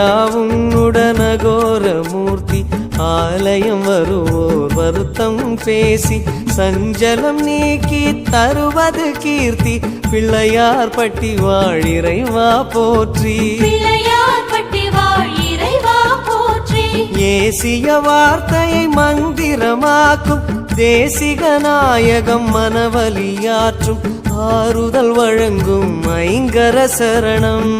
ஐயாவும் உடனகோர மூர்த்தி ஆலயம் வருவோர் வருத்தம் பேசி சஞ்சலம் நீக்கி தருவது கீர்த்தி பிள்ளையார் பட்டி வாழிறைவா போற்றி ஏசிய வார்த்தையை மந்திரமாக்கும் தேசிக நாயகம் மனவலியாற்றும் ஆறுதல் வழங்கும் ஐங்கர சரணம்.